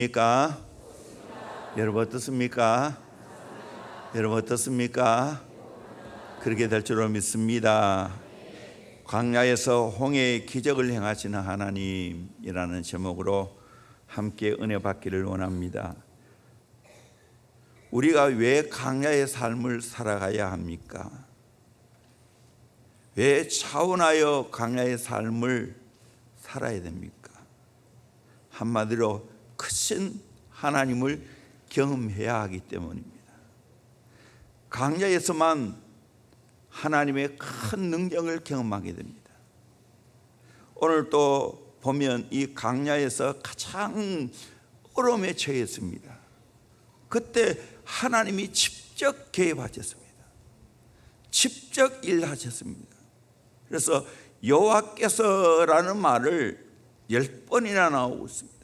입니까? 여러분 어떻습니까? 여러분 어떻습니까? 그렇게 될 줄로 믿습니다. 광야에서 홍해의 기적을 행하시는 하나님이라는 제목으로 함께 은혜 받기를 원합니다. 우리가 왜 광야의 삶을 살아가야 합니까? 왜 차원하여 광야의 삶을 살아야 됩니까? 한마디로 크신 하나님을 경험해야 하기 때문입니다. 광야에서만 하나님의 큰 능력을 경험하게 됩니다. 오늘 또 보면 이 광야에서 가장 어려움에 처했습니다. 그때 하나님이 직접 개입하셨습니다. 직접 일하셨습니다. 그래서 여호와께서라는 말을 10번이나 나오고 있습니다.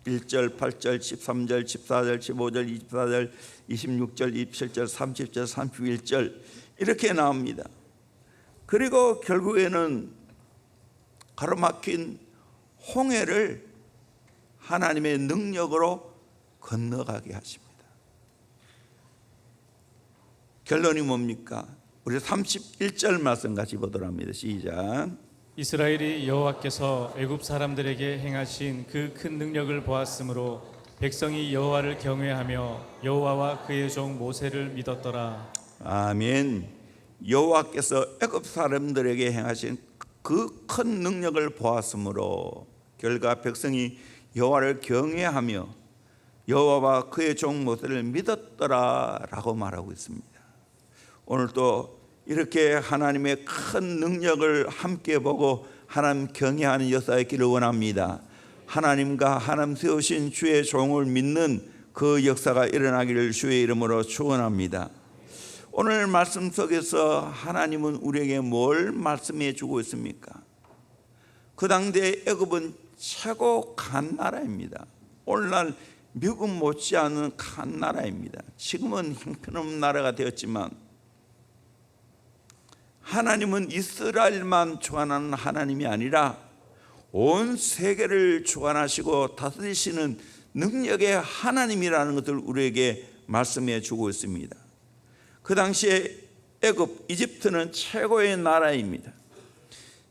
1절, 8절, 13절, 14절, 15절, 24절, 26절, 27절, 30절, 31절 이렇게 나옵니다. 그리고 결국에는 가로막힌 홍해를 하나님의 능력으로 건너가게 하십니다. 결론이 뭡니까? 우리 31절 말씀 같이 보도록 합니다. 시작. 이스라엘이 여호와께서 애굽 사람들에게 행하신 그 큰 능력을 보았으므로 백성이 여호와를 경외하며 여호와와 그의 종 모세를 믿었더라. 아멘. 여호와께서 애굽 사람들에게 행하신 그 큰 능력을 보았으므로 결과 백성이 여호와를 경외하며 여호와와 그의 종 모세를 믿었더라라고 말하고 있습니다. 오늘 또 이렇게 하나님의 큰 능력을 함께 보고 하나님 경외하는 역사가 있기를 원합니다. 하나님과 하나님 세우신 주의 종을 믿는 그 역사가 일어나기를 주의 이름으로 축원합니다. 오늘 말씀 속에서 하나님은 우리에게 뭘 말씀해 주고 있습니까? 그 당대 애굽은 최고 간 나라입니다. 오늘날 미국 못지않은 간 나라입니다. 지금은 형편없는 나라가 되었지만 하나님은 이스라엘만 주관하는 하나님이 아니라 온 세계를 주관하시고 다스리시는 능력의 하나님이라는 것을 우리에게 말씀해 주고 있습니다. 그 당시에 애굽, 이집트는 최고의 나라입니다.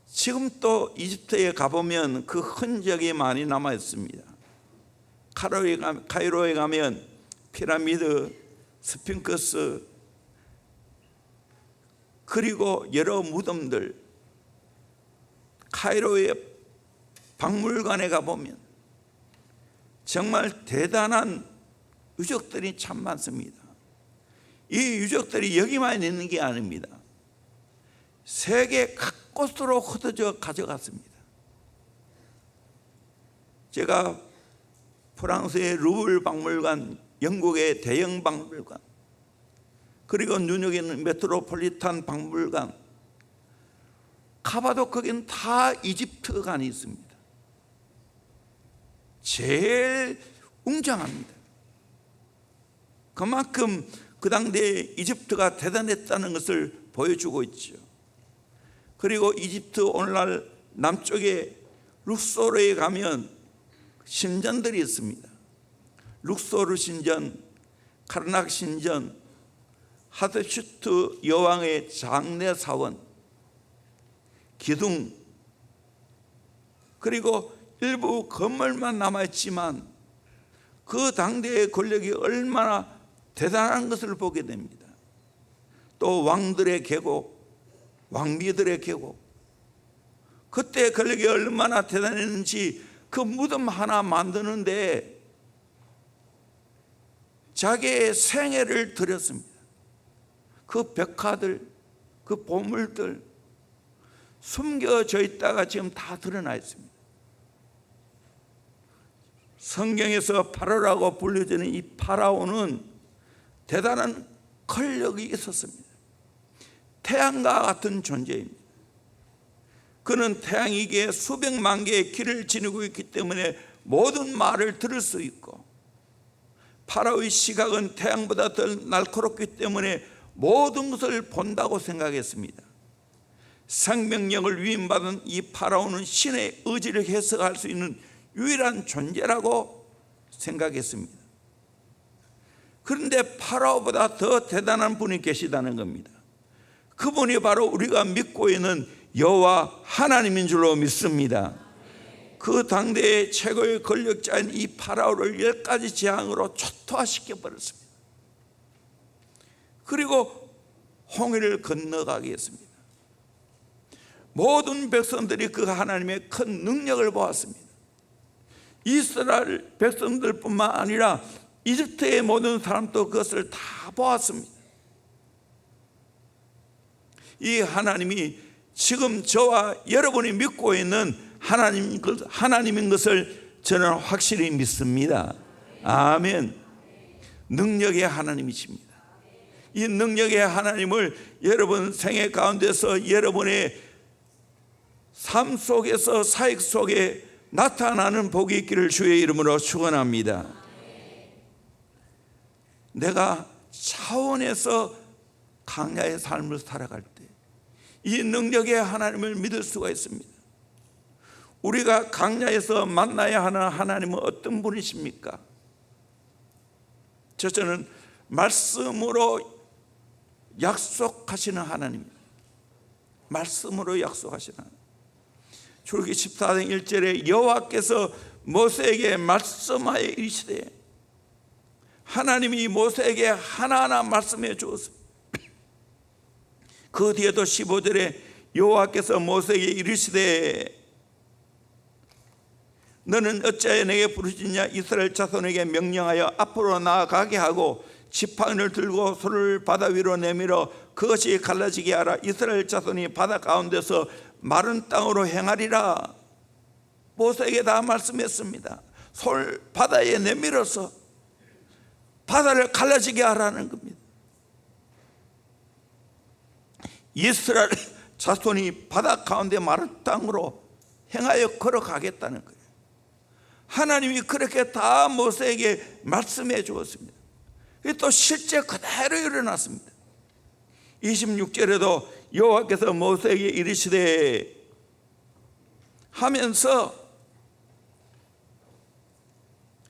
지금 또 이집트에 가보면 그 흔적이 많이 남아 있습니다. 카이로에 가면 피라미드, 스핑크스 그리고 여러 무덤들, 카이로의 박물관에 가보면 정말 대단한 유적들이 참 많습니다. 이 유적들이 여기만 있는 게 아닙니다. 세계 각곳으로 흩어져 가져갔습니다. 제가 프랑스의 루브르 박물관, 영국의 대형 박물관, 그리고 뉴욕에 있는 메트로폴리탄 박물관 가봐도 거기는 다 이집트관이 있습니다. 제일 웅장합니다. 그만큼 그 당대에 이집트가 대단했다는 것을 보여주고 있죠. 그리고 이집트 오늘날 남쪽에 룩소르에 가면 신전들이 있습니다. 룩소르 신전, 카르낙 신전, 하트슈트 여왕의 장례 사원, 기둥, 그리고 일부 건물만 남아있지만 그 당대의 권력이 얼마나 대단한 것을 보게 됩니다. 또 왕들의 계곡, 왕비들의 계곡, 그때 권력이 얼마나 대단했는지 그 무덤 하나 만드는데 자기의 생애를 들였습니다. 그 벽화들, 그 보물들 숨겨져 있다가 지금 다 드러나 있습니다. 성경에서 파라오라고 불려지는 이 파라오는 대단한 권력이 있었습니다. 태양과 같은 존재입니다. 그는 태양이기에 수백만 개의 길을 지니고 있기 때문에 모든 말을 들을 수 있고, 파라오의 시각은 태양보다 더 날카롭기 때문에 모든 것을 본다고 생각했습니다. 생명력을 위임받은 이 파라오는 신의 의지를 해석할 수 있는 유일한 존재라고 생각했습니다. 그런데 파라오보다 더 대단한 분이 계시다는 겁니다. 그분이 바로 우리가 믿고 있는 여호와 하나님인 줄로 믿습니다. 그 당대의 최고의 권력자인 이 파라오를 10가지 재앙으로 초토화시켜 버렸습니다. 그리고 홍해를 건너가게 했습니다. 모든 백성들이 그 하나님의 큰 능력을 보았습니다. 이스라엘 백성들뿐만 아니라 이집트의 모든 사람도 그것을 다 보았습니다. 이 하나님이 지금 저와 여러분이 믿고 있는 하나님인 것을 저는 확실히 믿습니다. 아멘. 능력의 하나님이십니다. 이 능력의 하나님을 여러분 생애 가운데서 여러분의 삶 속에서 사역 속에 나타나는 복이 있기를 주의 이름으로 축원합니다. 내가 차원에서 강야의 삶을 살아갈 때 이 능력의 하나님을 믿을 수가 있습니다. 우리가 강야에서 만나야 하는 하나님은 어떤 분이십니까? 저는 말씀으로 약속하시는 하나님입니다. 말씀으로 약속하시는 하나님. 출애굽기 14장 1절에 여호와께서 모세에게 말씀하여 이르시되, 하나님이 모세에게 하나하나 말씀해 주었습니다. 그 뒤에도 15절에 여호와께서 모세에게 이르시되, 너는 어찌하여 내게 부르짖냐? 이스라엘 자손에게 명령하여 앞으로 나아가게 하고 지팡이를 들고 손을 바다 위로 내밀어 그것이 갈라지게 하라. 이스라엘 자손이 바다 가운데서 마른 땅으로 행하리라. 모세에게 다 말씀했습니다. 손을 바다에 내밀어서 바다를 갈라지게 하라는 겁니다. 이스라엘 자손이 바다 가운데 마른 땅으로 행하여 걸어가겠다는 거예요. 하나님이 그렇게 다 모세에게 말씀해 주었습니다. 또 실제 그대로 일어났습니다. 26절에도 여호와께서 모세에게 이르시되 하면서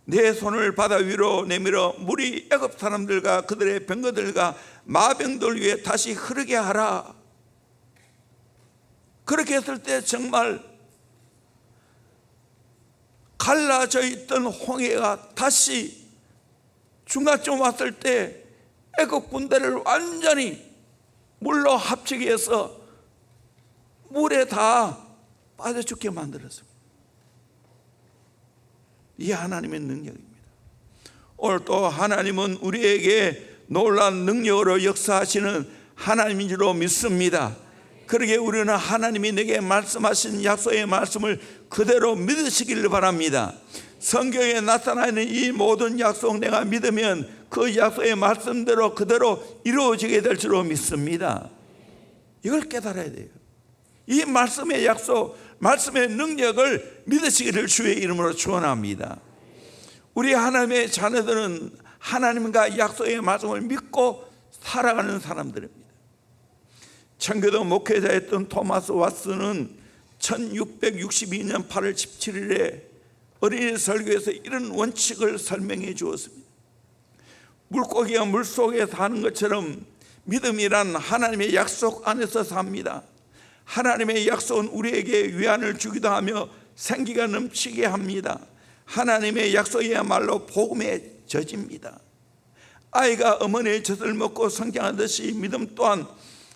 내 손을 바다 위로 내밀어 물이 애굽 사람들과 그들의 병거들과 마병들 위에 다시 흐르게 하라. 그렇게 했을 때 정말 갈라져 있던 홍해가 다시 중간쯤 왔을 때 애굽 군대를 완전히 물로 합치게 해서 물에 다 빠져 죽게 만들었습니다. 이 하나님의 능력입니다. 오늘 또 하나님은 우리에게 놀라운 능력으로 역사하시는 하나님인 줄로 믿습니다. 그러게 우리는 하나님이 내게 말씀하신 약속의 말씀을 그대로 믿으시기를 바랍니다. 성경에 나타나 있는 이 모든 약속 내가 믿으면 그 약속의 말씀대로 그대로 이루어지게 될 줄로 믿습니다. 이걸 깨달아야 돼요. 이 말씀의 약속, 말씀의 능력을 믿으시기를 주의 이름으로 축원합니다. 우리 하나님의 자녀들은 하나님과 약속의 말씀을 믿고 살아가는 사람들입니다. 청교도 목회자였던 토마스 왓슨은 1662년 8월 17일에 어린이 설교에서 이런 원칙을 설명해 주었습니다. 물고기가 물속에 사는 것처럼 믿음이란 하나님의 약속 안에서 삽니다. 하나님의 약속은 우리에게 위안을 주기도 하며 생기가 넘치게 합니다. 하나님의 약속이야말로 복음의 젖입니다. 아이가 어머니의 젖을 먹고 성장하듯이 믿음 또한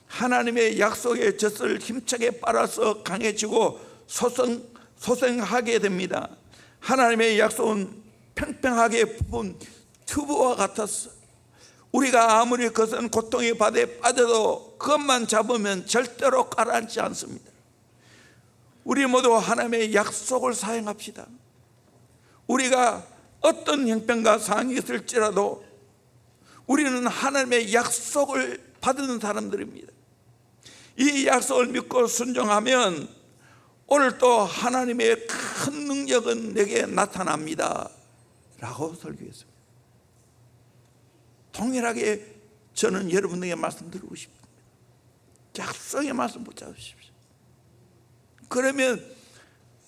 하나님의 약속의 젖을 힘차게 빨아서 강해지고 소생하게 됩니다. 하나님의 약속은 평평하게 부은 튜브와 같았어. 우리가 아무리 거센 고통의 바다에 빠져도 그것만 잡으면 절대로 가라앉지 않습니다. 우리 모두 하나님의 약속을 사용합시다. 우리가 어떤 형편과 상황이 있을지라도 우리는 하나님의 약속을 받은 사람들입니다. 이 약속을 믿고 순종하면 오늘 또 하나님의 큰 능력은 내게 나타납니다 라고 설교했습니다. 동일하게 저는 여러분에게 말씀드리고 싶습니다. 약속의 말씀 붙잡으십시오. 그러면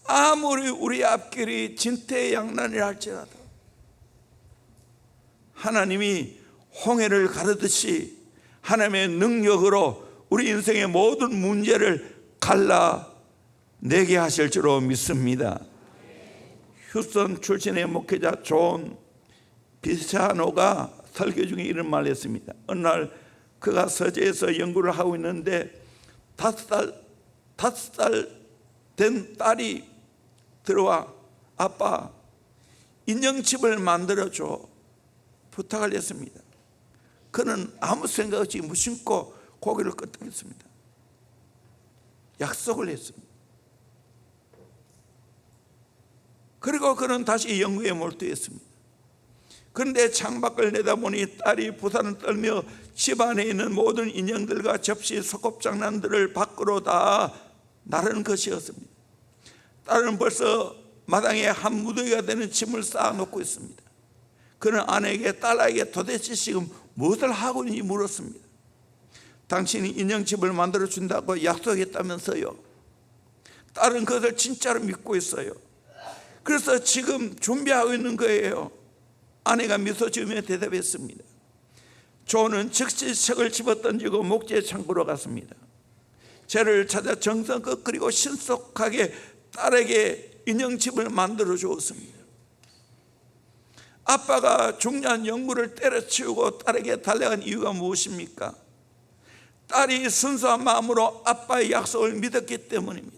아무리 우리 앞길이 진퇴양난이라 할지라도 하나님이 홍해를 가르듯이 하나님의 능력으로 우리 인생의 모든 문제를 갈라내게 하실 줄로 믿습니다. 휴스턴 출신의 목회자 존 비샤노가 설교 중에 이런 말을 했습니다. 어느 날 그가 서재에서 연구를 하고 있는데 5살 된 딸이 들어와 아빠 인형집을 만들어줘 부탁을 했습니다. 그는 아무 생각 없이 무심코 고개를 끄덕였습니다. 약속을 했습니다. 그리고 그는 다시 연구에 몰두했습니다. 그런데 창밖을 내다보니 딸이 부산을 떨며 집안에 있는 모든 인형들과 접시, 소꿉장난들을 밖으로 다 나르는 것이었습니다. 딸은 벌써 마당에 한 무더기가 되는 짐을 쌓아놓고 있습니다. 그는 아내에게 딸에게 도대체 지금 무엇을 하고 있는지 물었습니다. 당신이 인형집을 만들어 준다고 약속했다면서요. 딸은 그것을 진짜로 믿고 있어요. 그래서 지금 준비하고 있는 거예요. 아내가 미소 지으며 대답했습니다. 존은 즉시 책을 집어던지고 목재 창고로 갔습니다. 재를 찾아 정성껏 그리고 신속하게 딸에게 인형집을 만들어 주었습니다. 아빠가 중요한 연구를 때려치우고 딸에게 달려간 이유가 무엇입니까? 딸이 순수한 마음으로 아빠의 약속을 믿었기 때문입니다.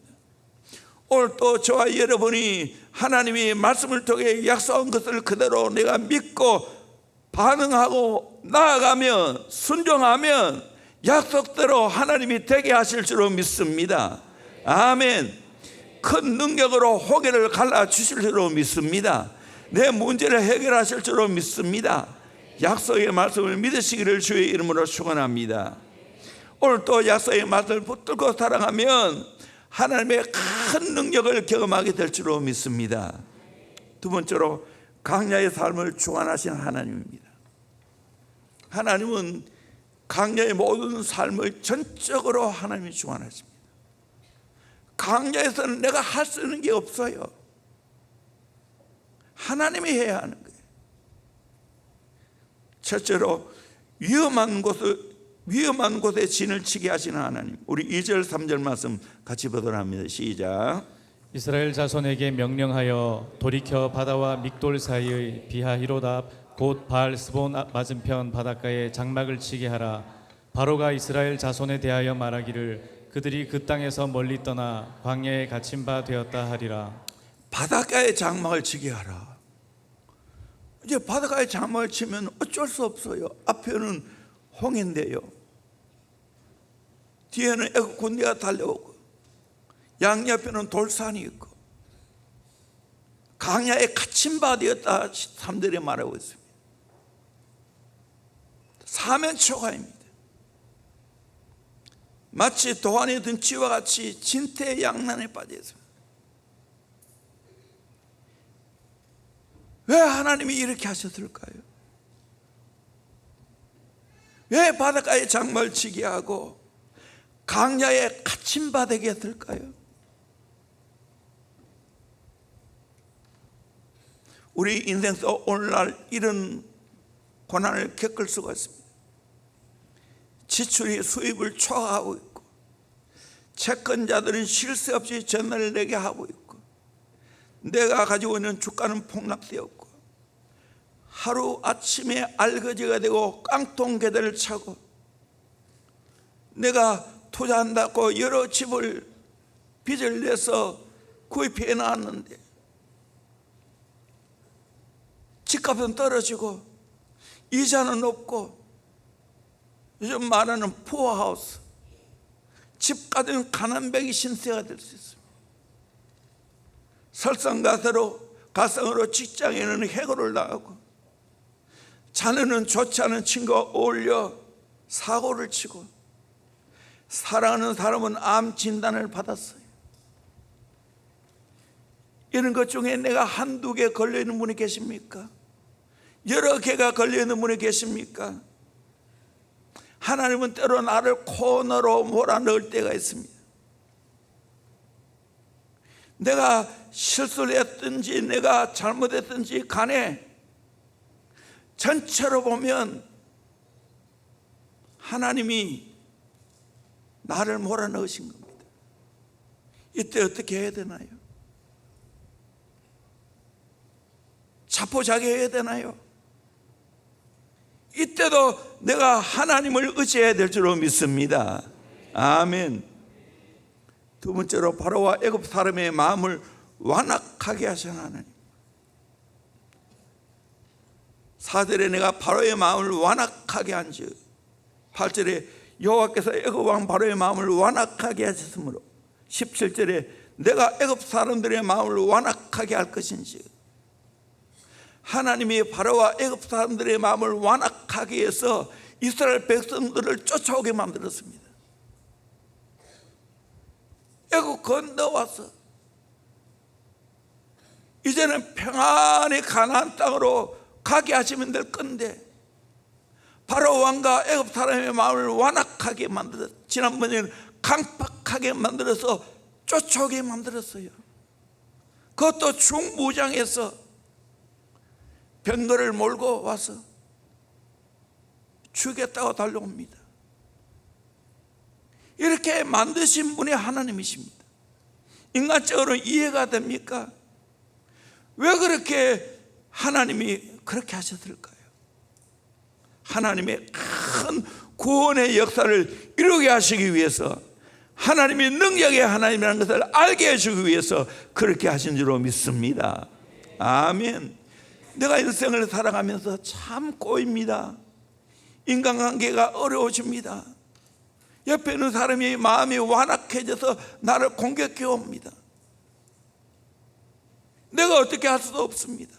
오늘 또 저와 여러분이 하나님이 말씀을 통해 약속한 것을 그대로 내가 믿고 반응하고 나아가면, 순종하면 약속대로 하나님이 되게 하실 줄로 믿습니다. 아멘. 큰 능력으로 홍해를 갈라주실 줄로 믿습니다. 내 문제를 해결하실 줄로 믿습니다. 약속의 말씀을 믿으시기를 주의 이름으로 축원합니다. 오늘 또 약속의 말씀을 붙들고 살아가면 하나님의 큰 능력을 경험하게 될 줄로 믿습니다. 두 번째로 강야의 삶을 주관하시는 하나님입니다. 하나님은 강야의 모든 삶을 전적으로 하나님이 주관하십니다. 강야에서는 내가 할 수 있는 게 없어요. 하나님이 해야 하는 거예요. 첫째로 위험한 곳에 진을 치게 하시는 하나님. 우리 2절 3절 말씀 같이 보도록 합니다. 시작. 이스라엘 자손에게 명령하여 돌이켜 바다와 믹돌 사이의 비하히로답 곧 바알스본 맞은편 바닷가에 장막을 치게 하라. 바로가 이스라엘 자손에 대하여 말하기를 그들이 그 땅에서 멀리 떠나 광야에 갇힌 바 되었다 하리라. 바닷가에 장막을 치게 하라. 이제 바닷가에 장막을 치면 어쩔 수 없어요. 앞에는 홍해인데요, 뒤에는 애국 군대가 달려오고 양옆에는 돌산이 있고 강야에 갇힌 바 되었다 3절에 말하고 있습니다. 사면초가입니다. 마치 도안에 든 쥐와 같이 진퇴양난에 빠져 있습니다. 왜 하나님이 이렇게 하셨을까요? 왜 바닷가에 장막을 치게 하고 강야에 갇힌 바 되게 했을까요? 우리 인생에서 오늘날 이런 고난을 겪을 수가 있습니다. 지출이 수입을 초과하고 있고 채권자들은 쉴 새 없이 전화를 내게 하고 있고 내가 가지고 있는 주가는 폭락되었고 하루 아침에 알거지가 되고 깡통 게대를 차고 내가 투자한다고 여러 집을 빚을 내서 구입해 놨는데 집값은 떨어지고 이자는 없고 요즘 말하는 푸어하우스, 집 가진 가난뱅이 신세가 될 수 있습니다. 설상가상으로 직장에는 해고를 당하고 자녀는 좋지 않은 친구와 어울려 사고를 치고 사랑하는 사람은 암 진단을 받았어요. 이런 것 중에 내가 한두 개 걸려있는 분이 계십니까? 여러 개가 걸려있는 분이 계십니까? 하나님은 때로 나를 코너로 몰아넣을 때가 있습니다. 내가 실수를 했든지 내가 잘못했든지 간에 전체로 보면 하나님이 나를 몰아넣으신 겁니다. 이때 어떻게 해야 되나요? 자포자기해야 되나요? 이때도 내가 하나님을 의지해야 될 줄로 믿습니다. 아멘. 두 번째로 바로와 애굽 사람의 마음을 완악하게 하신 하나님. 4절에 내가 바로의 마음을 완악하게 한즉 8절에 여호와께서 애굽 왕 바로의 마음을 완악하게 하셨으므로 17절에 내가 애굽 사람들의 마음을 완악하게 할 것인즉 하나님이 바로와 애굽 사람들의 마음을 완악하게 해서 이스라엘 백성들을 쫓아오게 만들었습니다. 애굽 건너와서 이제는 평안히 가나안 땅으로 가게 하시면 될 건데 바로 왕과 애굽 사람의 마음을 완악하게 만들었어요. 지난번에는 강팍하게 만들어서 쫓아오게 만들었어요. 그것도 중무장해서 병거를 몰고 와서 죽였다고 달려옵니다. 이렇게 만드신 분이 하나님이십니다. 인간적으로 이해가 됩니까? 왜 그렇게 하나님이 그렇게 하셨을까요? 하나님의 큰 구원의 역사를 이루게 하시기 위해서, 하나님의 능력의 하나님이라는 것을 알게 해주기 위해서 그렇게 하신 줄로 믿습니다. 아멘. 내가 인생을 살아가면서 참 꼬입니다. 인간관계가 어려워집니다. 옆에 있는 사람이 마음이 완악해져서 나를 공격해 옵니다. 내가 어떻게 할 수도 없습니다.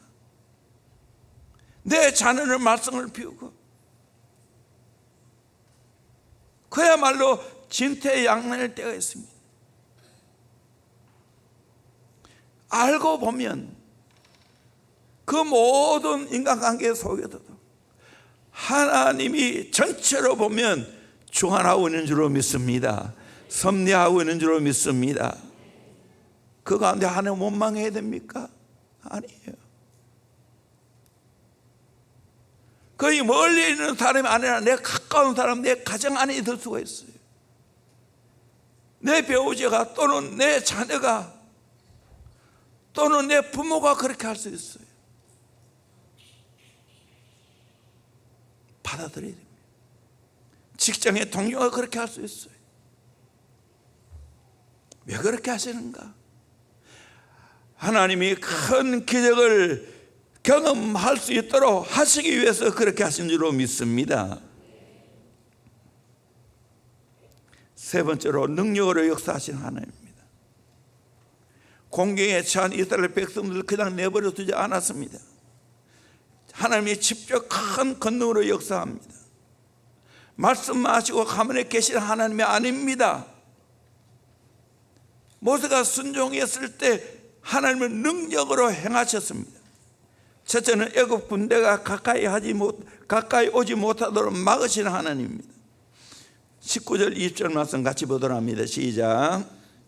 내 자녀를 말썽을 피우고 그야말로 진퇴양난할 때가 있습니다. 알고 보면 그 모든 인간관계 속에서도 하나님이 전체로 보면 주관하고 있는 줄로 믿습니다. 섭리하고 있는 줄로 믿습니다. 그 가운데 하나님 원망해야 됩니까? 아니에요. 거의 멀리 있는 사람이 아니라 내 가까운 사람, 내 가정 안에 있을 수가 있어요. 내 배우자가 또는 내 자녀가 또는 내 부모가 그렇게 할 수 있어요. 받아들여야 됩니다. 직장의 동료가 그렇게 할 수 있어요. 왜 그렇게 하시는가? 하나님이 큰 기적을 경험할 수 있도록 하시기 위해서 그렇게 하신 줄로 믿습니다. 세 번째로 능력으로 역사하신 하나님입니다. 공경에 처한 이스라엘 백성들을 그냥 내버려 두지 않았습니다. 하나님이 직접 큰 권능으로 역사합니다. 말씀만 하시고 가만히 계시는 하나님이 아닙니다. 모세가 순종했을 때 하나님은 능력으로 행하셨습니다. 첫째는 애굽 군대가 가까이 오지 못하도록 막으시는 하나님입니다. 19절 20절 말씀 같이 보도록 합니다. 시작.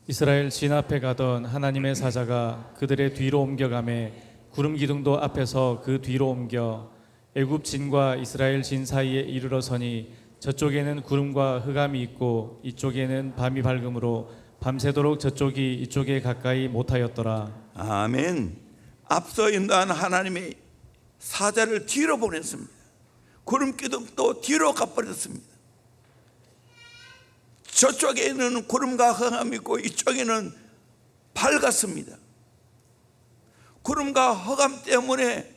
이스라엘 진 앞에 가던 하나님의 사자가 그들의 뒤로 옮겨가매 구름 기둥도 앞에서 그 뒤로 옮겨 애굽 진과 이스라엘 진 사이에 이르러 서니 저쪽에는 구름과 흑암이 있고 이쪽에는 밤이 밝음으로 밤새도록 저쪽이 이쪽에 가까이 못하였더라. 아멘. 앞서 인도한 하나님의 사자를 뒤로 보냈습니다. 구름 기둥도 뒤로 가버렸습니다. 저쪽에는 구름과 흑암이 있고 이쪽에는 밝았습니다. 구름과 흑암 때문에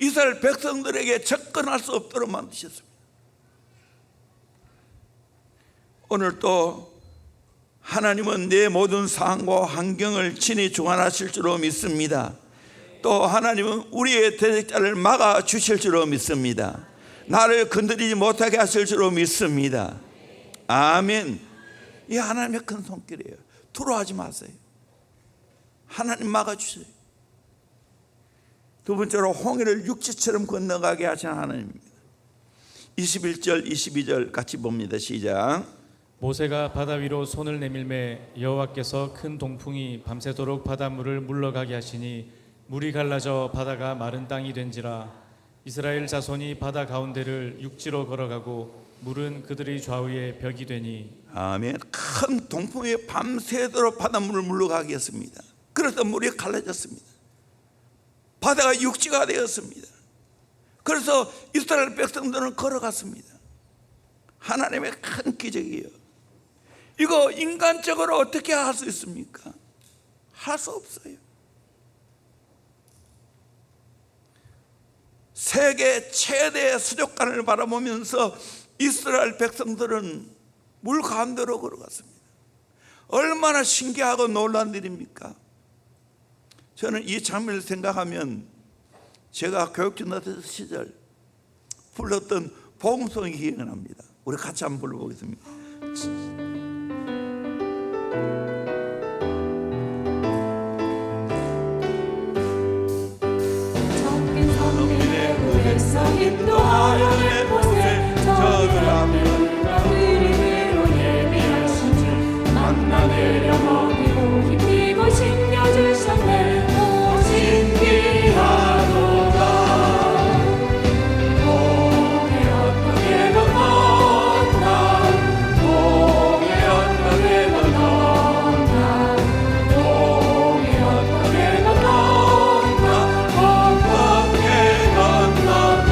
이스라엘 백성들에게 접근할 수 없도록 만드셨습니다. 오늘 또 하나님은 내 모든 상황과 환경을 친히 주관하실 줄로 믿습니다. 또 하나님은 우리의 대적자를 막아 주실 줄로 믿습니다. 나를 건드리지 못하게 하실 줄로 믿습니다. 아멘. 이 하나님의 큰 손길이에요. 두려워하지 마세요. 하나님 막아주세요. 두 번째로 홍해를 육지처럼 건너가게 하신 하나님입니다. 21절 22절 같이 봅니다. 시작. 모세가 바다 위로 손을 내밀매 여호와께서 큰 동풍이 밤새도록 바닷물을 물러가게 하시니 물이 갈라져 바다가 마른 땅이 된지라. 이스라엘 자손이 바다 가운데를 육지로 걸어가고 물은 그들의 좌우에 벽이 되니 아멘. 큰 동풍이 밤새도록 바닷물을 물러가게 했습니다. 그래서 물이 갈라졌습니다. 바다가 육지가 되었습니다. 그래서 이스라엘 백성들은 걸어갔습니다. 하나님의 큰 기적이에요. 이거 인간적으로 어떻게 할 수 있습니까? 할 수 없어요. 세계 최대 수족관을 바라보면서 이스라엘 백성들은 물 가운데로 걸어갔습니다. 얼마나 신기하고 놀라운 일입니까? 저는 이 장면을 생각하면 제가 교육진 시절 불렀던 복음송이 기억이 납니다. 우리 같이 한번 불러보겠습니다. 인도하여 내 곳에 저들하며 그리대로 예비하신 줄 만나 내려 먹이고 힘이고 신겨주셨네. 오 신기하도다. 공의 어떻게 건넌다. 공의 어떻게 건넌다. 공의 어떻게 건넌다. 어떻게 건넌다.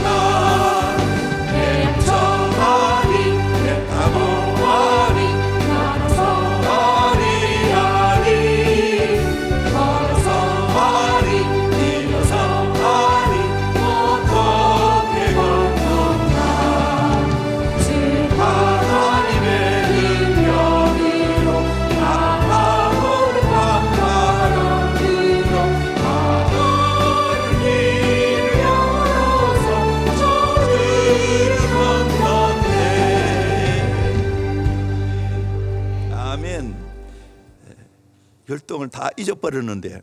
율동을 다 잊어버렸는데,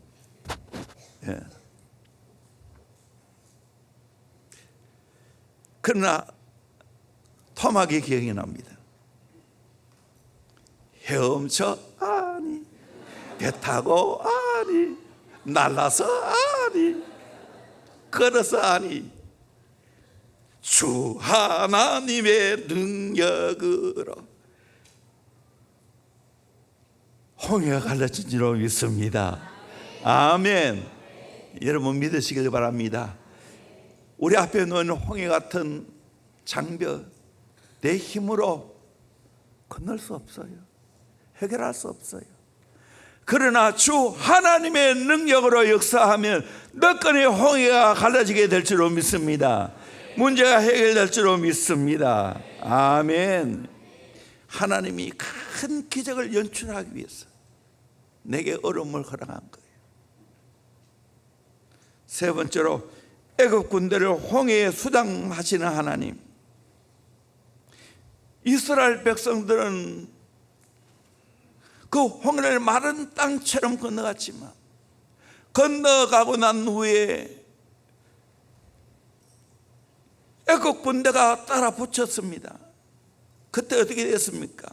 그러나 토막이 기억이 납니다. 헤엄쳐 아니, 배 타고 아니, 날라서 아니, 걸어서 아니, 주 하나님의 능력으로 홍해가 갈라진 줄로 믿습니다. 아멘. 여러분 믿으시길 바랍니다. 우리 앞에 놓인 홍해 같은 장벽, 내 힘으로 건널 수 없어요. 해결할 수 없어요. 그러나 주 하나님의 능력으로 역사하면 너끈히 홍해가 갈라지게 될 줄로 믿습니다. 문제가 해결될 줄로 믿습니다. 아멘. 하나님이 큰 기적을 연출하기 위해서 내게 어려움을 허락한 거예요. 세 번째로 애굽 군대를 홍해에 수장하시는 하나님. 이스라엘 백성들은 그 홍해를 마른 땅처럼 건너갔지만 건너가고 난 후에 애굽 군대가 따라 붙였습니다. 그때 어떻게 됐습니까?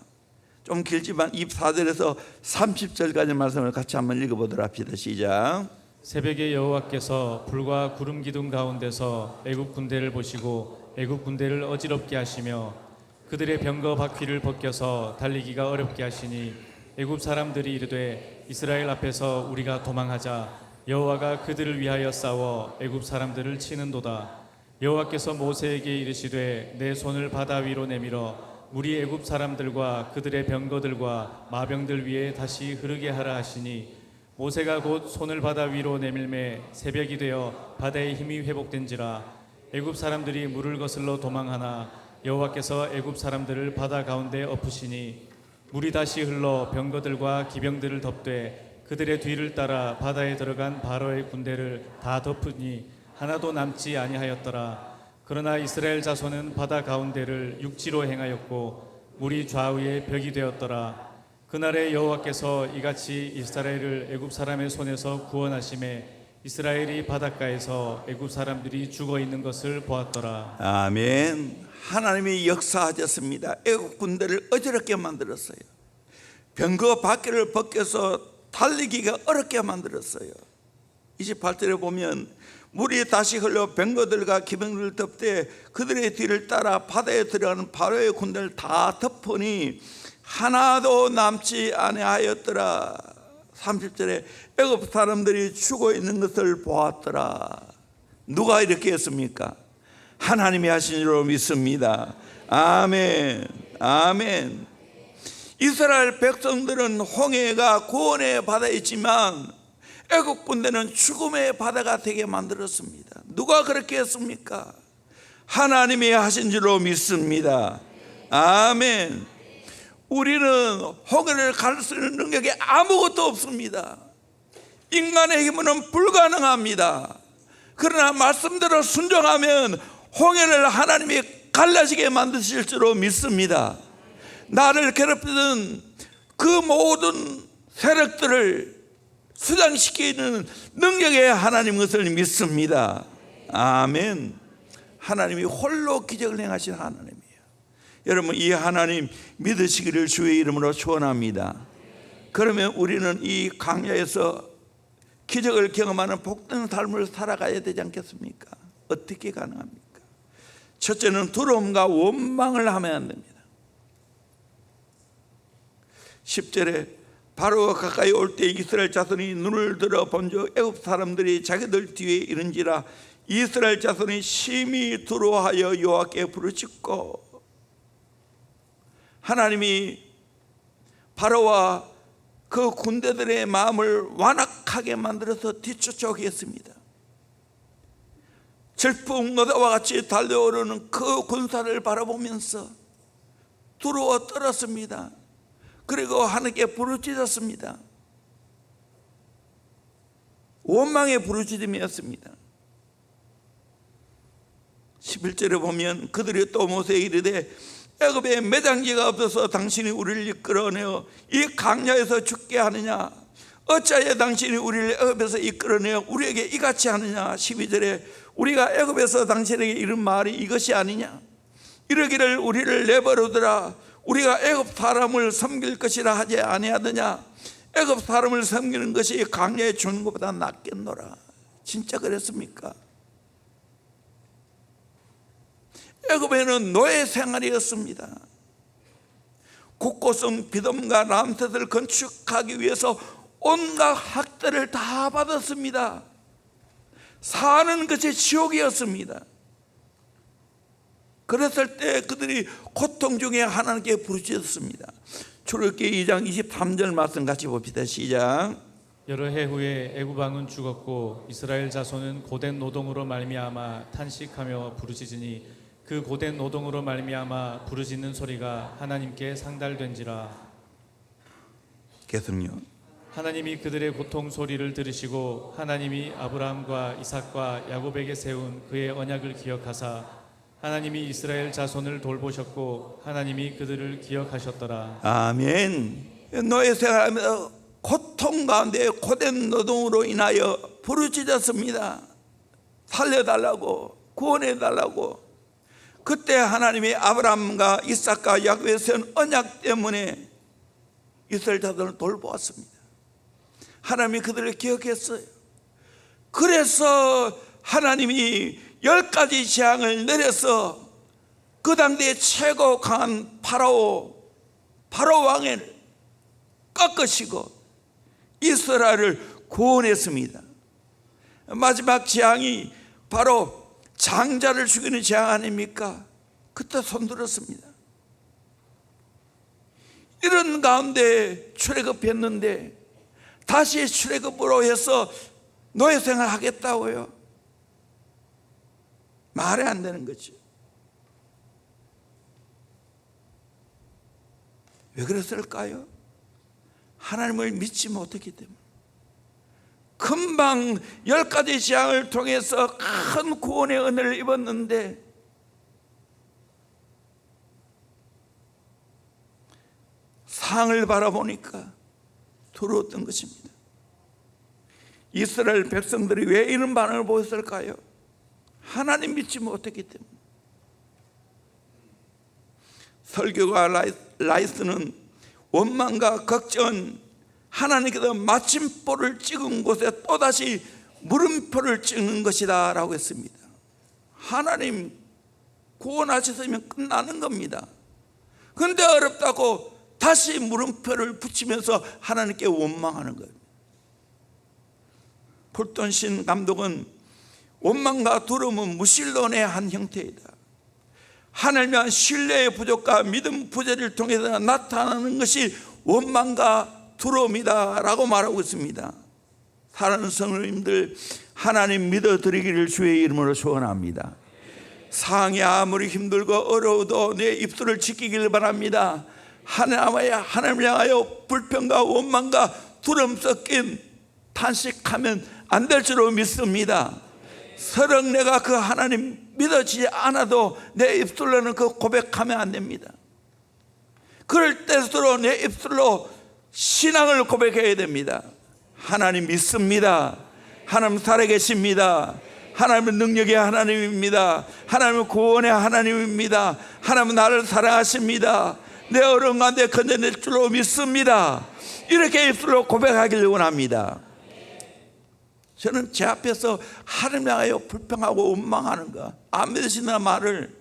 좀 길지만 24절에서 30절까지 말씀을 같이 한번 읽어보도록 합시다. 시작. 새벽에 여호와께서 불과 구름 기둥 가운데서 애굽 군대를 보시고 애굽 군대를 어지럽게 하시며 그들의 병거 바퀴를 벗겨서 달리기가 어렵게 하시니 애굽 사람들이 이르되 이스라엘 앞에서 우리가 도망하자 여호와가 그들을 위하여 싸워 애굽 사람들을 치는도다. 여호와께서 모세에게 이르시되 내 손을 바다 위로 내밀어 물이 애굽 사람들과 그들의 병거들과 마병들 위에 다시 흐르게 하라 하시니 모세가 곧 손을 바다 위로 내밀매 새벽이 되어 바다의 힘이 회복된지라. 애굽 사람들이 물을 거슬러 도망하나 여호와께서 애굽 사람들을 바다 가운데 엎으시니 물이 다시 흘러 병거들과 기병들을 덮되 그들의 뒤를 따라 바다에 들어간 바로의 군대를 다 덮으니 하나도 남지 아니하였더라. 그러나 이스라엘 자손은 바다 가운데를 육지로 행하였고 물이 좌우에 벽이 되었더라. 그날에 여호와께서 이같이 이스라엘을 애굽 사람의 손에서 구원하심에 이스라엘이 바닷가에서 애굽 사람들이 죽어 있는 것을 보았더라. 아멘. 하나님이 역사하셨습니다. 애굽 군대를 어지럽게 만들었어요. 병거 바퀴를 벗겨서 달리기가 어렵게 만들었어요. 28절에 보면 물이 다시 흘러 병거들과 기병들을 덮되 그들의 뒤를 따라 바다에 들어가는 바로의 군대를 다 덮으니 하나도 남지 아니하였더라. 30절에 애굽 사람들이 죽어 있는 것을 보았더라. 누가 이렇게 했습니까? 하나님이 하신 줄로 믿습니다. 아멘, 아멘. 이스라엘 백성들은 홍해가 구원의 바다이지만 애국 군대는 죽음의 바다가 되게 만들었습니다. 누가 그렇게 했습니까? 하나님이 하신 줄로 믿습니다. 아멘. 우리는 홍해를 갈 수 있는 능력이 아무것도 없습니다. 인간의 힘으로는 불가능합니다. 그러나 말씀대로 순종하면 홍해를 하나님이 갈라지게 만드실 줄로 믿습니다. 나를 괴롭히던 그 모든 세력들을 수장시키는 능력의 하나님 것을 믿습니다. 아멘. 하나님이 홀로 기적을 행하신 하나님이에요. 여러분, 이 하나님 믿으시기를 주의 이름으로 축원합니다. 그러면 우리는 이 광야에서 기적을 경험하는 복된 삶을 살아가야 되지 않겠습니까? 어떻게 가능합니까? 첫째는 두려움과 원망을 하면 안 됩니다. 10절에 바로가 가까이 올 때 이스라엘 자손이 눈을 들어 본즉 애굽 사람들이 자기들 뒤에 이른지라. 이스라엘 자손이 심히 두려워하여 여호와께 부르짖고, 하나님이 바로와 그 군대들의 마음을 완악하게 만들어서 뒤쫓아오게 했습니다. 질풍노도와 같이 달려오르는 그 군사를 바라보면서 두려워 떨었습니다. 그리고 하나님께 부르짖었습니다. 원망의 부르짖음이었습니다. 11절에 보면 그들이 또 모세에게 이르되 애굽에 매장지가 없어서 당신이 우리를 이끌어내어 이 강야에서 죽게 하느냐? 어찌하여 당신이 우리를 애굽에서 이끌어내어 우리에게 이같이 하느냐? 12절에 우리가 애굽에서 당신에게 이른 말이 이것이 아니냐? 이르기를 우리를 내버려두라. 우리가 애굽 사람을 섬길 것이라 하지 아니하더냐? 애굽 사람을 섬기는 것이 강야에 죽는 것보다 낫겠노라. 진짜 그랬습니까? 애굽에는 노예 생활이었습니다. 국고성 비돔과 람셋을 건축하기 위해서 온갖 학대를 다 받았습니다. 사는 것이 지옥이었습니다. 그랬을 때 그들이 고통 중에 하나님께 부르짖었습니다. 출애굽기 2장 23절 말씀 같이 봅시다. 시작. 여러 해 후에 애굽 왕은 죽었고 이스라엘 자손은 고된 노동으로 말미암아 탄식하며 부르짖으니 그 고된 노동으로 말미암아 부르짖는 소리가 하나님께 상달된지라. 계속요. 하나님이 그들의 고통 소리를 들으시고 하나님이 아브라함과 이삭과 야곱에게 세운 그의 언약을 기억하사 하나님이 이스라엘 자손을 돌보셨고 하나님이 그들을 기억하셨더라. 아멘. 노예 생활하면서 고통 가운데 고된 노동으로 인하여 부르짖었습니다. 살려달라고, 구원해달라고. 그때 하나님이 아브라함과 이삭과 야곱에 세운 언약 때문에 이스라엘 자손을 돌보았습니다. 하나님이 그들을 기억했어요. 그래서 하나님이 10가지 재앙을 내려서 그 당대에 최고 강한 바로 왕을 꺾으시고 이스라엘을 구원했습니다. 마지막 재앙이 바로 장자를 죽이는 재앙 아닙니까? 그때 손들었습니다. 이런 가운데 출애굽했는데 다시 출애굽으로 해서 노예 생활 하겠다고요? 말이 안 되는 거죠. 왜 그랬을까요? 하나님을 믿지 못했기 때문에. 금방 10가지 재앙을 통해서 큰 구원의 은혜를 입었는데 상을 바라보니까 두려웠던 것입니다. 이스라엘 백성들이 왜 이런 반응을 보였을까요? 하나님 믿지 못했기 때문에. 설교가 라이스는 원망과 걱정, 하나님께서 마침표를 찍은 곳에 또다시 물음표를 찍는 것이다 라고 했습니다. 하나님 구원하셨으면 끝나는 겁니다. 그런데 어렵다고 다시 물음표를 붙이면서 하나님께 원망하는 거예요. 폴턴신 감독은 원망과 두려움은 무신론의 한 형태이다. 하나님에 대한 신뢰의 부족과 믿음 부재를 통해서 나타나는 것이 원망과 두려움이다 라고 말하고 있습니다. 사랑하는 성도님들, 하나님 믿어드리기를 주의 이름으로 소원합니다. 상황이 아무리 힘들고 어려워도 내 입술을 지키길 바랍니다. 하나님을 향하여 불평과 원망과 두려움 섞인 탄식하면 안 될 줄로 믿습니다. 설령 내가 그 하나님 믿어지지 않아도 내 입술로는 그 고백하면 안 됩니다. 그럴 때일수록 내 입술로 신앙을 고백해야 됩니다. 하나님 믿습니다. 하나님 살아계십니다. 하나님은 능력의 하나님입니다. 하나님은 구원의 하나님입니다. 하나님은 나를 사랑하십니다. 내 어려운 가운데 건져낼 줄로 믿습니다. 이렇게 입술로 고백하기를 원합니다. 저는 제 앞에서 하나님을 향하여 불평하고 원망하는 거, 안 믿으시는 말을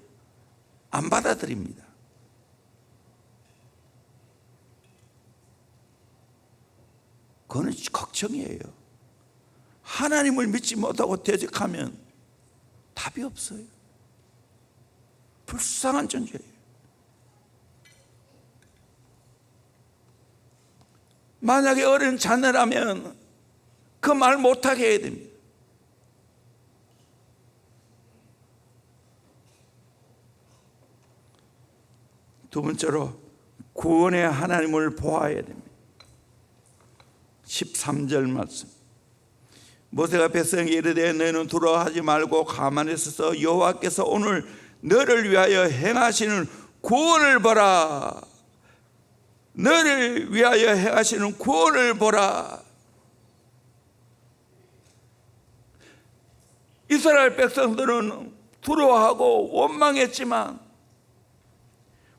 안 받아들입니다. 그건 걱정이에요. 하나님을 믿지 못하고 대적하면 답이 없어요. 불쌍한 존재예요. 만약에 어린 자녀라면 그 말 못하게 해야 됩니다. 두 번째로 구원의 하나님을 보아야 됩니다. 13절 말씀. 모세가 백성에게 이르되 너희는 두려워하지 말고 가만히 있어서 여호와께서 오늘 너를 위하여 행하시는 구원을 보라. 너를 위하여 행하시는 구원을 보라. 이스라엘 백성들은 두려워하고 원망했지만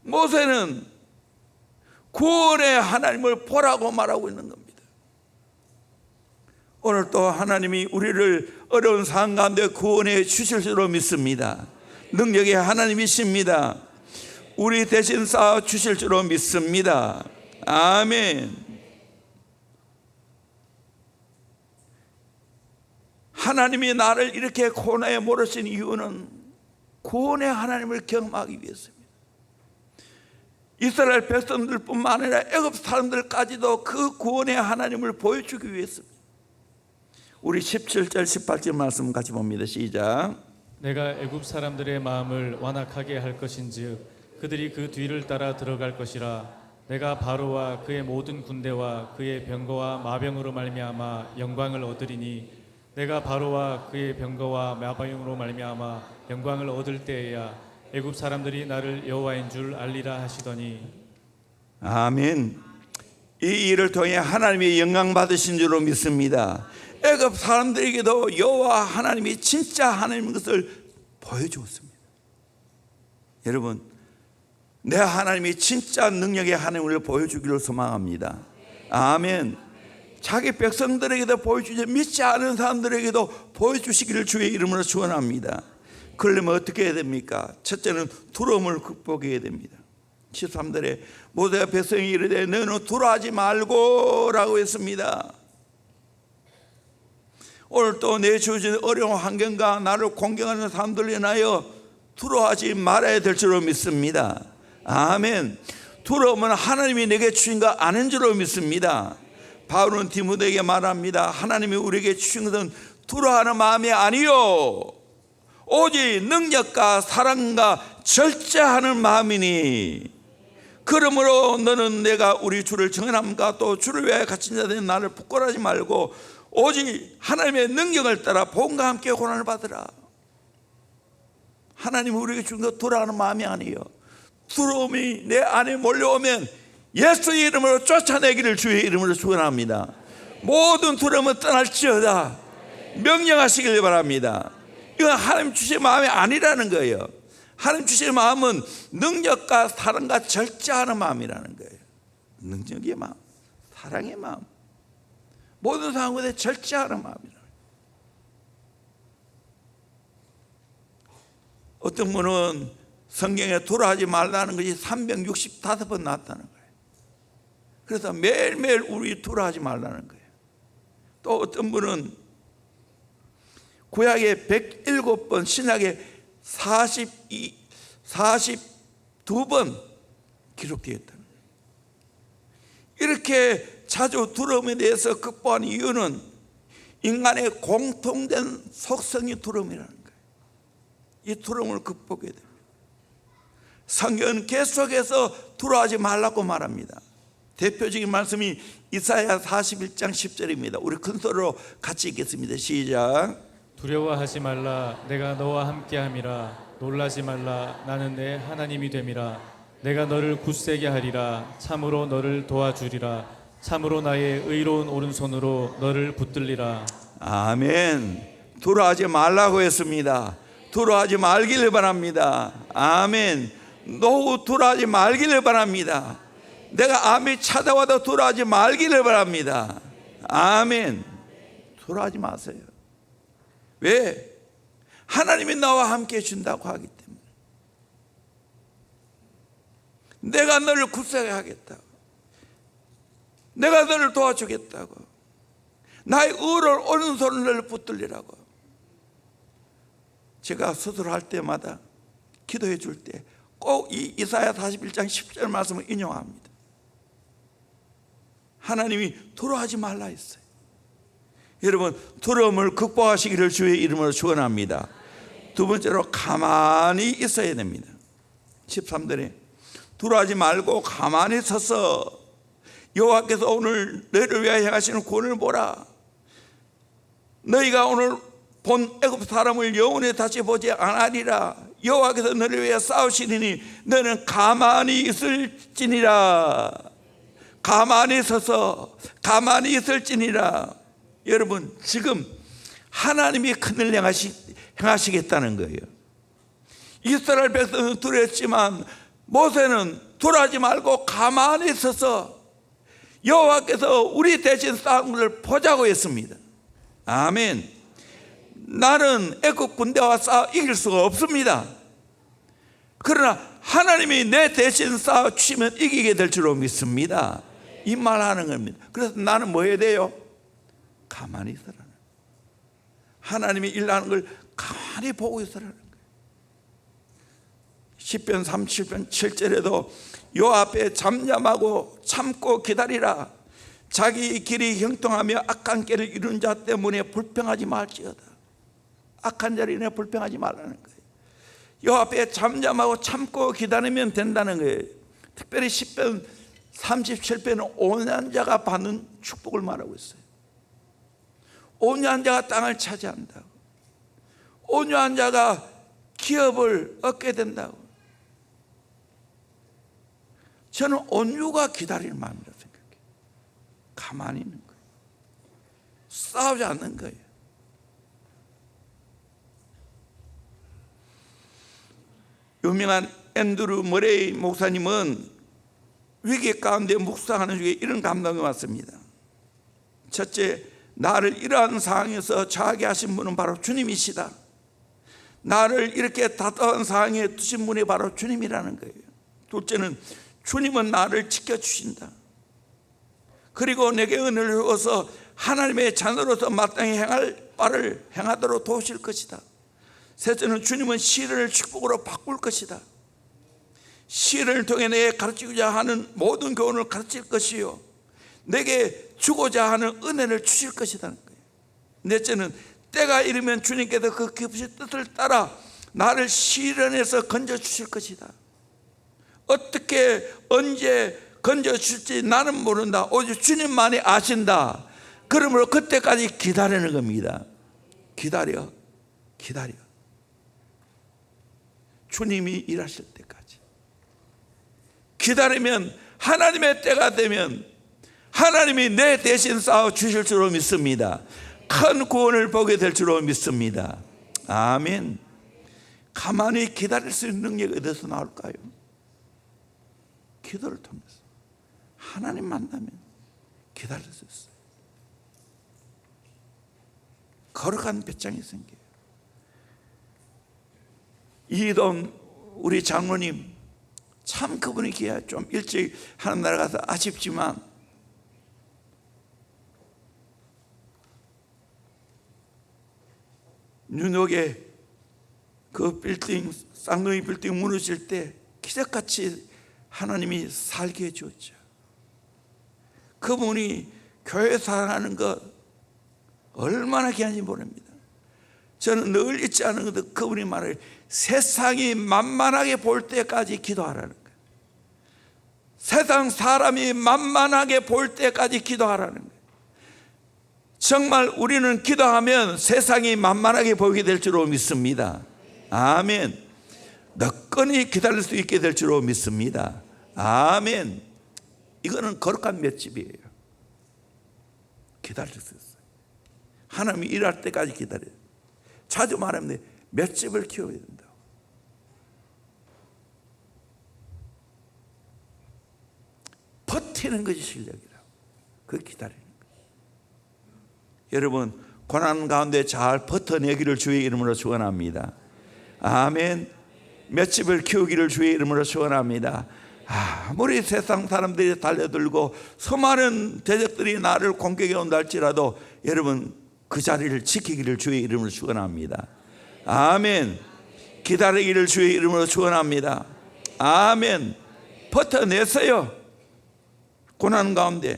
모세는 구원의 하나님을 보라고 말하고 있는 겁니다. 오늘 또 하나님이 우리를 어려운 상황 가운데 구원해 주실 줄로 믿습니다. 능력의 하나님이십니다. 우리 대신 쌓아 주실 줄로 믿습니다. 아멘. 하나님이 나를 이렇게 고난에 몰으신 이유는 구원의 하나님을 경험하기 위해서입니다. 이스라엘 백성들뿐만 아니라 애굽 사람들까지도 그 구원의 하나님을 보여주기 위해서입니다. 우리 17절 18절 말씀 같이 봅니다. 시작. 내가 애굽 사람들의 마음을 완악하게 할 것인즉 그들이 그 뒤를 따라 들어갈 것이라. 내가 바로와 그의 모든 군대와 그의 병거와 마병으로 말미암아 영광을 얻으리니 내가 바로와 그의 병거와 마병으로 말미암아 영광을 얻을 때에야 애굽 사람들이 나를 여호와인 줄 알리라 하시더니. 아멘. 이 일을 통해 하나님의 영광 받으신 줄로 믿습니다. 애굽 사람들에게도 여호와 하나님이 진짜 하나님인 것을 보여주었습니다. 여러분, 내 하나님이 진짜 능력의 하나님을 보여주기를 소망합니다. 아멘. 자기 백성들에게도 보여주지 믿지 않은 사람들에게도 보여주시기를 주의 이름으로 축원합니다. 그러려면 어떻게 해야 됩니까? 첫째는 두려움을 극복해야 됩니다. 13절에 모세가 백성이 이르되 너는 두려워하지 말고 라고 했습니다. 오늘 또 내 주어진 어려운 환경과 나를 공경하는 사람들을 인하여 두려워하지 말아야 될 줄로 믿습니다. 아멘. 두려움은 하나님이 내게 주신 거 아닌 줄로 믿습니다. 바울은 디모데에게 말합니다. 하나님이 우리에게 주신 것은 두려워하는 마음이 아니요 오직 능력과 사랑과 절제하는 마음이니 그러므로 너는 내가 우리 주를 정함과 또 주를 위하여 갇힌 자된 나를 부끄러워하지 말고 오직 하나님의 능력을 따라 복음과 함께 고난을 받으라. 하나님이 우리에게 주신 것 두려워하는 마음이 아니에요. 두려움이 내 안에 몰려오면 예수의 이름으로 쫓아내기를 주의 이름으로 축원합니다. 모든 두려움은 떠날지어다 명령하시길 바랍니다. 이건 하나님 주신 마음이 아니라는 거예요. 하나님 주신 마음은 능력과 사랑과 절제하는 마음이라는 거예요. 능력의 마음, 사랑의 마음, 모든 상황에 절제하는 마음이라는 거예요. 어떤 분은 성경에 돌아가지 말라는 것이 365번 나왔다는 거예요. 그래서 매일매일 우리 돌아가지 말라는 거예요. 또 어떤 분은 구약에 107번, 신약에 42번 기록되어 있다는 거예요. 이렇게 자주 두려움에 대해서 극복한 이유는 인간의 공통된 속성이 두려움이라는 거예요. 이 두려움을 극복해야 됩니다. 성경은 계속해서 두려워하지 말라고 말합니다. 대표적인 말씀이 이사야 41장 10절입니다. 우리 큰 소리로 같이 읽겠습니다. 시작. 두려워하지 말라 내가 너와 함께함이라 놀라지 말라 나는 내 하나님이 됨이라 내가 너를 굳세게 하리라 참으로 너를 도와주리라 참으로 나의 의로운 오른손으로 너를 붙들리라. 아멘. 두려워하지 말라고 했습니다. 두려워하지 말기를 바랍니다. 아멘. 노후 두려워하지 말기를 바랍니다. 내가 암이 찾아와도 두려워하지 말기를 바랍니다. 아멘. 두려워하지 마세요. 왜? 하나님이 나와 함께 해준다고 하기 때문에. 내가 너를 굳세게 하겠다고, 내가 너를 도와주겠다고, 나의 의로운 오른손을 너를 붙들리라고. 제가 수술할 때마다 기도해 줄 때 꼭 이 이사야 41장 10절 말씀을 인용합니다. 하나님이 두려워하지 말라 했어요. 여러분, 두려움을 극복하시기를 주의 이름으로 축원합니다. 두 번째로 가만히 있어야 됩니다. 13절에 두려워하지 말고 가만히 서서 여호와께서 오늘 너희를 위하여 행하시는 구원을 보라. 너희가 오늘 본 애굽 사람을 영원히 다시 보지 않으리라. 여호와께서 너를 위해 싸우시리니 너는 가만히 있을지니라. 가만히 서서 가만히 있을지니라. 여러분, 지금 하나님이 큰일 행하시겠다는 거예요. 이스라엘 백성은 두려웠지만 모세는 두려워하지 말고 가만히 서서 여호와께서 우리 대신 싸운 것을 보자고 했습니다. 아멘. 나는 애굽 군대와 싸워 이길 수가 없습니다. 그러나 하나님이 내 대신 싸워 주시면 이기게 될 줄로 믿습니다. 이 말하는 겁니다. 그래서 나는 뭐 해야 돼요? 가만히 있으라는 거예요. 하나님이 일하는 걸 가만히 보고 있으라는 거예요. 시편 37편 7절에도 요 앞에 잠잠하고 참고 기다리라. 자기 길이 형통하며 악한 길을 이룬 자 때문에 불평하지 말지어다. 악한 자로 인해 불평하지 말라는 거예요. 요 앞에 잠잠하고 참고 기다리면 된다는 거예요. 특별히 시편 37편은 온유한 자가 받는 축복을 말하고 있어요. 온유한 자가 땅을 차지한다고, 온유한 자가 기업을 얻게 된다고. 저는 온유가 기다리는 마음이라고 생각해요. 가만히 있는 거예요. 싸우지 않는 거예요. 유명한 앤드루 머레이 목사님은 위기 가운데 묵상하는 중에 이런 감동이 왔습니다. 첫째, 나를 이러한 상황에서 처하게 하신 분은 바로 주님이시다. 나를 이렇게 답답한 상황에 두신 분이 바로 주님이라는 거예요. 둘째는 주님은 나를 지켜주신다. 그리고 내게 은혜를 주어서 하나님의 자녀로서 마땅히 행할 바를 행하도록 도우실 것이다. 셋째는 주님은 시련을 축복으로 바꿀 것이다. 시련을 통해 내게 가르치고자 하는 모든 교훈을 가르칠 것이요, 내게 주고자 하는 은혜를 주실 것이라는 거예요. 넷째는 때가 이르면 주님께서 그 깊으신 뜻을 따라 나를 시련에서 건져주실 것이다. 어떻게 언제 건져줄지 나는 모른다. 오직 주님만이 아신다. 그러므로 그때까지 기다리는 겁니다. 기다려. 주님이 일하실 때까지 기다리면, 하나님의 때가 되면 하나님이 내 대신 싸워 주실 줄로 믿습니다. 큰 구원을 보게 될 줄로 믿습니다. 아멘. 가만히 기다릴 수 있는 능력이 어디서 나올까요? 기도를 통해서. 하나님 만나면 기다릴 수 있어요. 거룩한 배짱이 생겨요. 이동 우리 장로님 참 그분이 귀해요. 좀 일찍 하는 날 가서 아쉽지만 뉴욕에 그 빌딩, 쌍둥이 빌딩 무너질 때 기적같이 하나님이 살게 해주었죠. 그분이 교회 사랑하는 것 얼마나 귀한지 모릅니다. 저는 늘 잊지 않은 것도 그분이 말을 세상이 만만하게 볼 때까지 기도하라는 거예요. 세상 사람이 만만하게 볼 때까지 기도하라는 거예요. 정말 우리는 기도하면 세상이 만만하게 보이게 될 줄로 믿습니다. 아멘. 너끈히 기다릴 수 있게 될 줄로 믿습니다. 아멘. 이거는 거룩한 맷집이에요. 기다릴 수 있어요. 하나님이 일할 때까지 기다려요. 자주 말하면 맷집을 키워야 된다고. 버티는 것이 실력이라고. 그 기다리는 거예요. 여러분 고난 가운데 잘 버텨내기를 주의 이름으로 축원합니다. 아멘. 맷집을 키우기를 주의 이름으로 축원합니다. 아무리 세상 사람들이 달려들고 수많은 대적들이 나를 공격해 온다 할지라도 여러분 그 자리를 지키기를 주의 이름으로 축원합니다. 아멘. 기다리기를 주의 이름으로 축원합니다. 아멘. 버텨냈어요. 고난 가운데.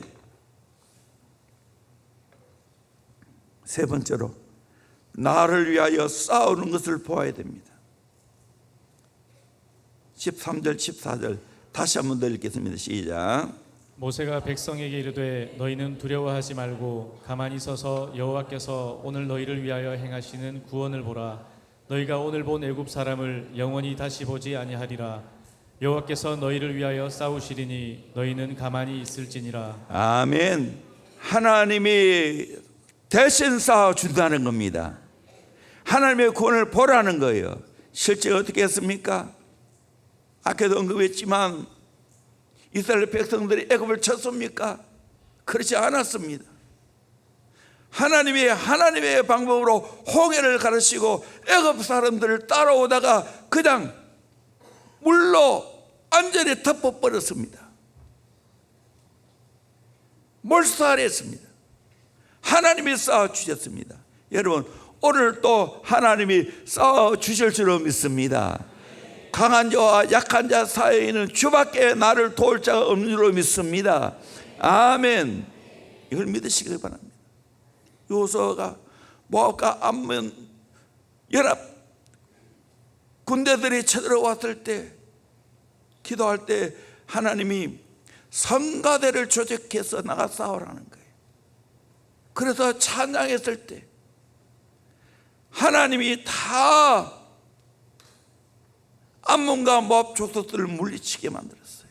세 번째로 나를 위하여 싸우는 것을 보아야 됩니다. 13절 14절 다시 한 번 더 읽겠습니다. 시작. 모세가 백성에게 이르되 너희는 두려워하지 말고 가만히 서서 여호와께서 오늘 너희를 위하여 행하시는 구원을 보라. 너희가 오늘 본 애굽 사람을 영원히 다시 보지 아니하리라. 여호와께서 너희를 위하여 싸우시리니 너희는 가만히 있을지니라. 아멘. 하나님이 대신 싸워준다는 겁니다. 하나님의 구원을 보라는 거예요. 실제 어떻게 했습니까? 아까도 언급했지만 이스라엘 백성들이 애굽을 쳤습니까? 그렇지 않았습니다. 하나님의 방법으로 홍해를 가르치고 애굽 사람들을 따라오다가 그냥 물로 완전히 덮어버렸습니다. 몰살했습니다. 하나님이 싸워주셨습니다. 여러분 오늘 또 하나님이 싸워주실 줄로 믿습니다. 강한 자와 약한 자 사이에는 주밖에 나를 도울 자가 없는 줄로 믿습니다. 아멘. 이걸 믿으시길 바랍니다. 여호수아가 모압과 암몬 연합 군대들이 쳐들어왔을 때 기도할 때 하나님이 성가대를 조직해서 나가 싸우라는 거예요. 그래서 찬양했을 때 하나님이 다 암몬과 모압 족속들을 물리치게 만들었어요.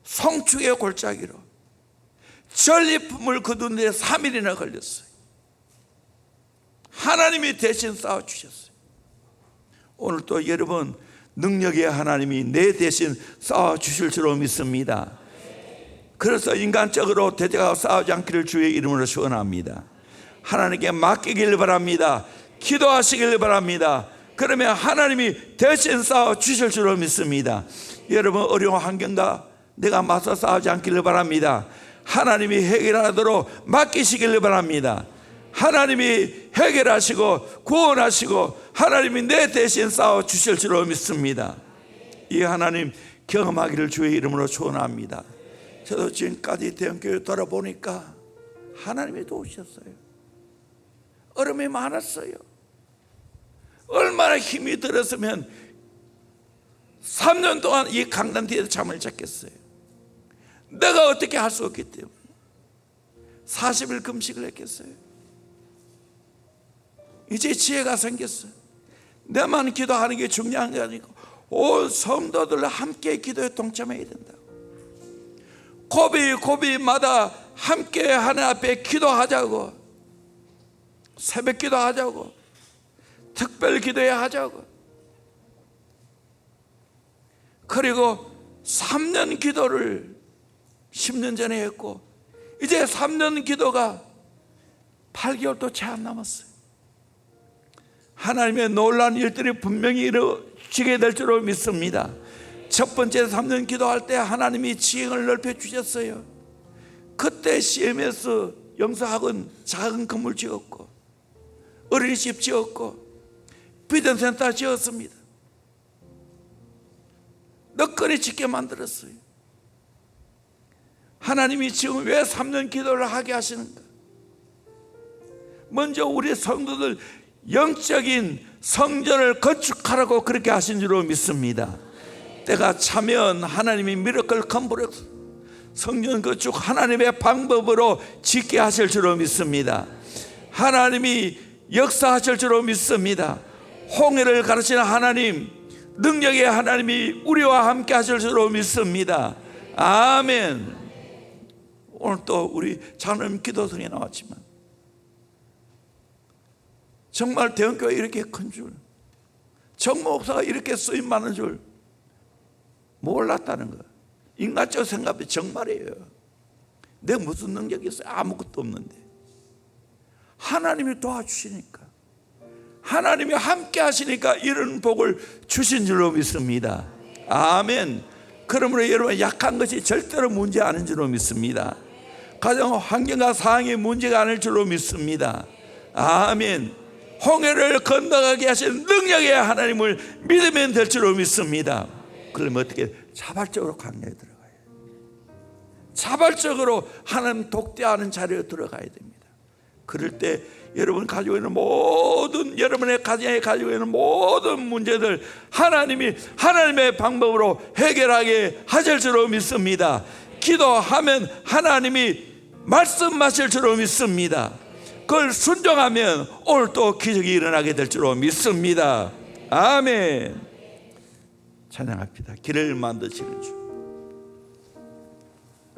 송축의 골짜기로 전리품을 거두는데 3일이나 걸렸어요. 하나님이 대신 싸워주셨어요. 오늘 또 여러분 능력의 하나님이 내 대신 싸워주실 줄로 믿습니다. 그래서 인간적으로 대적하고 싸우지 않기를 주의 이름으로 축원합니다. 하나님께 맡기길 바랍니다. 기도하시길 바랍니다. 그러면 하나님이 대신 싸워주실 줄로 믿습니다. 여러분 어려운 환경과 내가 맞서 싸우지 않기를 바랍니다. 하나님이 해결하도록 맡기시길 바랍니다. 하나님이 해결하시고 구원하시고 하나님이 내 대신 싸워주실 줄로 믿습니다. 이 하나님 경험하기를 주의 이름으로 축원합니다. 저도 지금까지 대형교회 돌아보니까 하나님이 도우셨어요. 어려움이 많았어요. 얼마나 힘이 들었으면 3년 동안 이 강단 뒤에서 잠을 잤겠어요. 내가 어떻게 할 수 없기 때문에 40일 금식을 했겠어요. 이제 지혜가 생겼어요. 내만 기도하는 게 중요한 게 아니고 온 성도들 함께 기도에 동참해야 된다. 고비마다 함께 하나님 앞에 기도하자고, 새벽 기도하자고, 특별 기도해야 하자고. 그리고 3년 기도를 10년 전에 했고 이제 3년 기도가 8개월도 채 안 남았어요. 하나님의 놀라운 일들이 분명히 이루어지게 될 줄로 믿습니다. 첫 번째 3년 기도할 때 하나님이 지형을 넓혀 주셨어요. 그때 CMS 영사학원 작은 건물 지었고 어린이집 지었고 비전센터 지었습니다. 너끈히 짓게 만들었어요. 하나님이 지금 왜 3년 기도를 하게 하시는가? 먼저 우리 성도들 영적인 성전을 건축하라고 그렇게 하신 줄로 믿습니다. 때가 차면 하나님이 미러클 컴플렉스 성전 건축 하나님의 방법으로 짓게 하실 줄로 믿습니다. 하나님이 역사하실 줄로 믿습니다. 홍해를 가르치는 하나님, 능력의 하나님이 우리와 함께 하실 줄로 믿습니다. 아멘. 오늘 또 우리 장로님 기도성에 나왔지만 정말 대형교회 이렇게 큰 줄, 정모 목사가 이렇게 쓰임 많은 줄 몰랐다는 거. 인간적으로 생각하면 정말이에요. 내가 무슨 능력이 있어요? 아무것도 없는데 하나님이 도와주시니까, 하나님이 함께 하시니까 이런 복을 주신 줄로 믿습니다. 아멘. 그러므로 여러분 약한 것이 절대로 문제 아닌 줄로 믿습니다. 가정 환경과 상황이 문제가 아닐 줄로 믿습니다. 아멘. 홍해를 건너가게 하신 능력의 하나님을 믿으면 될 줄로 믿습니다. 그러면 어떻게 자발적으로 강야에 들어가요? 자발적으로 하나님 독대하는 자리에 들어가야 됩니다. 그럴 때 여러분 가지고 있는 모든, 여러분의 가정에 가지고 있는 모든 문제들 하나님이 하나님의 방법으로 해결하게 하실 줄로 믿습니다. 기도하면 하나님이 말씀하실 줄로 믿습니다. 그걸 순종하면 오늘 또 기적이 일어나게 될 줄로 믿습니다. 아멘. 찬양합니다. 길을 만드시는 주.